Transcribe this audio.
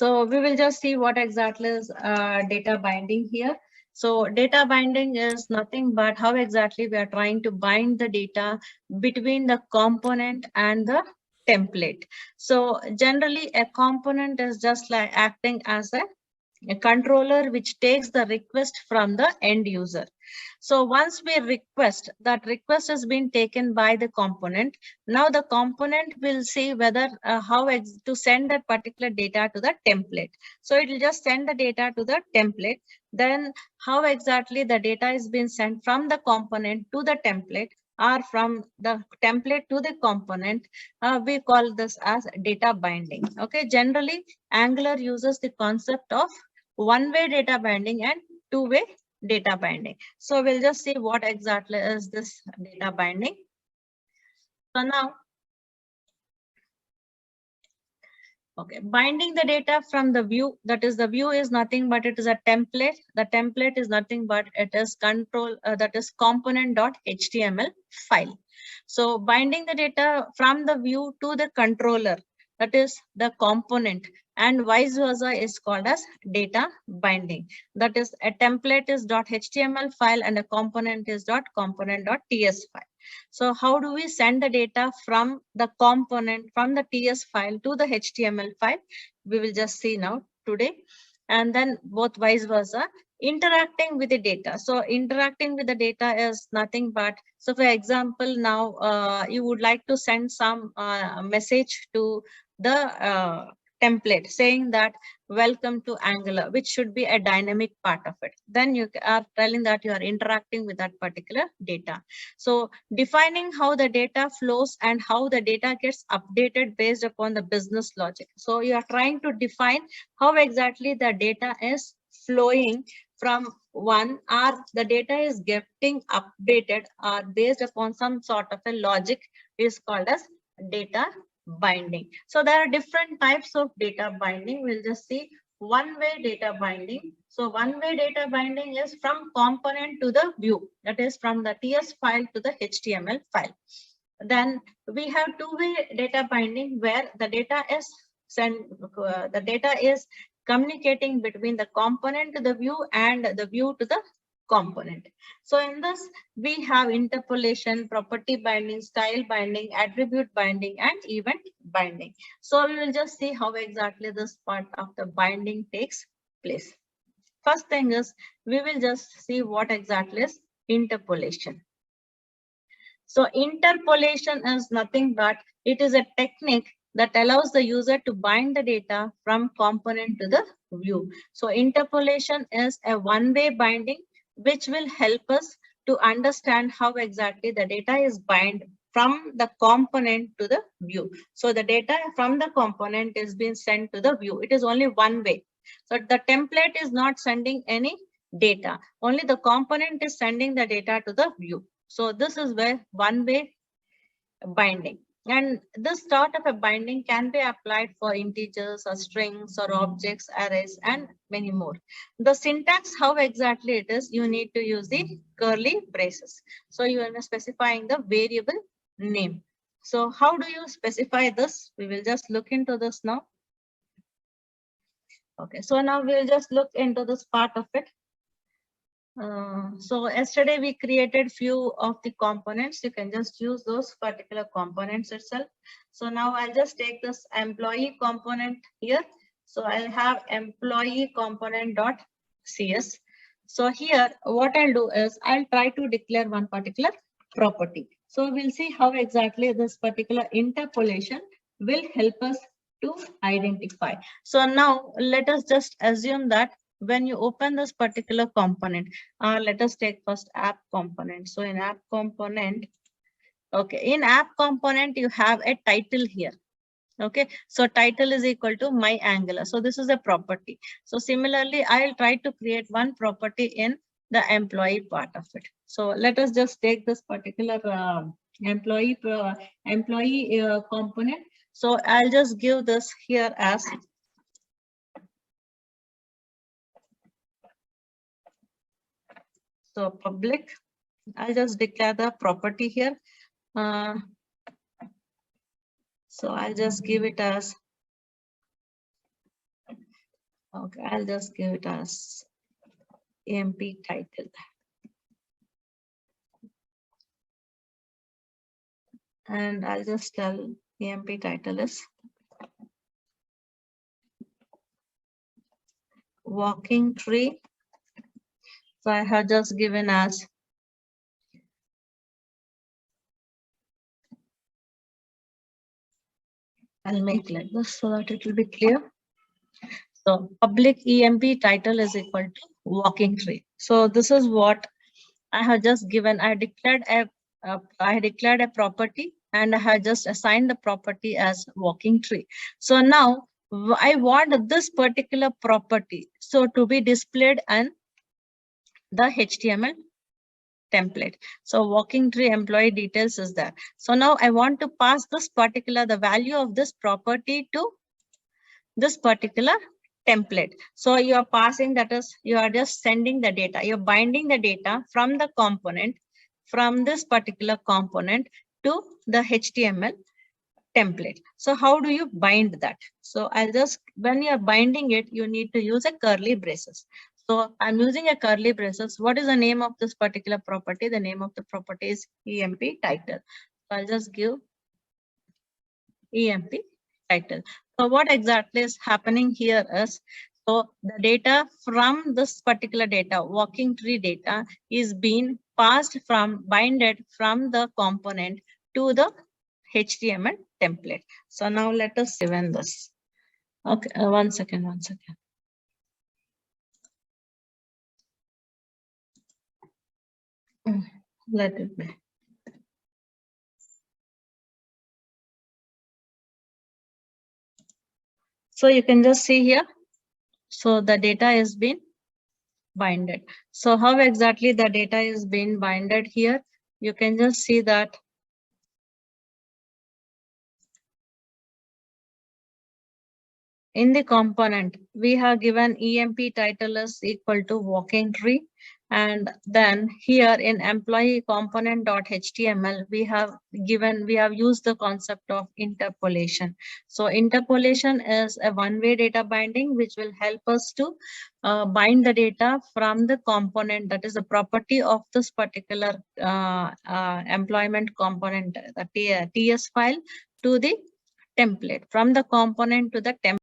So we will just see what exactly is data binding here. So data binding is nothing but how exactly we are trying to bind the data between the component and the template. So generally a component is just like acting as a controller which takes the request from the end user. So once we request, that request has been taken by the component. Now the component will see whether to send that particular data to the template. So it will just send the data to the template. Then how exactly the data is being sent from the component to the template or from the template to the component, we call this as data binding. Okay, generally Angular uses the concept of one-way data binding and two-way data binding. So we'll just see what exactly is this data binding. So now, okay, binding the data from the view, that is the view is nothing but it is a template. The template is nothing but it is that is component.html file. So binding the data from the view to the controller, that is the component, and vice versa is called as data binding. That is a template is .html file and a component is .component.ts file. So how do we send the data from the component, from the TS file to the HTML file? We will just see now today. And then both vice versa, interacting with the data. So interacting with the data is nothing but, so for example, now you would like to send some message to the template saying that welcome to Angular, which should be a dynamic part of it. Then you are telling that you are interacting with that particular data. So defining how the data flows and how the data gets updated based upon the business logic. So you are trying to define how exactly the data is flowing from one, or the data is getting updated or based upon some sort of a logic is called as data binding. So there are different types of data binding. We'll just see one-way data binding. So one-way data binding is from component to the view, that is from the TS file to the HTML file. Then we have two-way data binding where the data is communicating between the component to the view and the view to the component. So in this, we have interpolation, property binding, style binding, attribute binding, and event binding. So we will just see how exactly this part of the binding takes place. First thing is, we will just see what exactly is interpolation. So interpolation is nothing but it is a technique that allows the user to bind the data from component to the view. So interpolation is a one-way binding which will help us to understand how exactly the data is bind from the component to the view. So the data from the component is being sent to the view. It is only one way. So the template is not sending any data. Only the component is sending the data to the view. So this is where one-way binding. And this sort of a binding can be applied for integers or strings or objects, arrays, and many more. The syntax, how exactly it is, you need to use the curly braces. So you are specifying the variable name. So how do you specify this? We will just look into this now. Okay, so now we'll just look into this part of it. So yesterday we created few of the components. You can just use those particular components itself. So now I'll just take this employee component here. So I'll have employee component.cs. So here what I'll do is I'll try to declare one particular property. So we'll see how exactly this particular interpolation will help us to identify. So now let us just assume that when you open this particular component, let us take first app component. So in app component, okay, in app component, you have a title here. Okay, so title is equal to my Angular. So this is a property. So similarly, I'll try to create one property in the employee part of it. So let us just take this particular employee component. So I'll just give this here as so public. I'll just declare the property here. So I'll just give it as Okay, I'll just give it as EMP title. And I'll just tell EMP title is walking tree. So I have just given as I'll make like this so that it will be clear. So public EMP title is equal to walking tree. So this is what I have just given. I declared a property and I have just assigned the property as walking tree. So now I want this particular property so to be displayed in the HTML template. So walking tree employee details is there. So now I want to pass the value of this property to this particular template. So you are passing, that is, you are just sending the data. You're binding the data from the component, from this particular component to the HTML template. So how do you bind that? So I'll just, when you're binding it, you need to use a curly braces. So I'm using a curly braces. What is the name of this particular property? The name of the property is EMP title. So I'll just give EMP title. So what exactly is happening here is, so the data from this particular data, walking tree data, is being passed from, binded from the component to the HTML template. So now let us given this. Okay, one second. Let it be. So you can just see here. So the data is being binded. So how exactly the data is being binded here? You can just see that in the component, we have given EMP title is equal to walking tree. And then here in employee component.html, we have used the concept of interpolation. So interpolation is a one-way data binding, which will help us to bind the data from the component, that is the property of this particular employment component, the TS file, to the template, from the component to the template.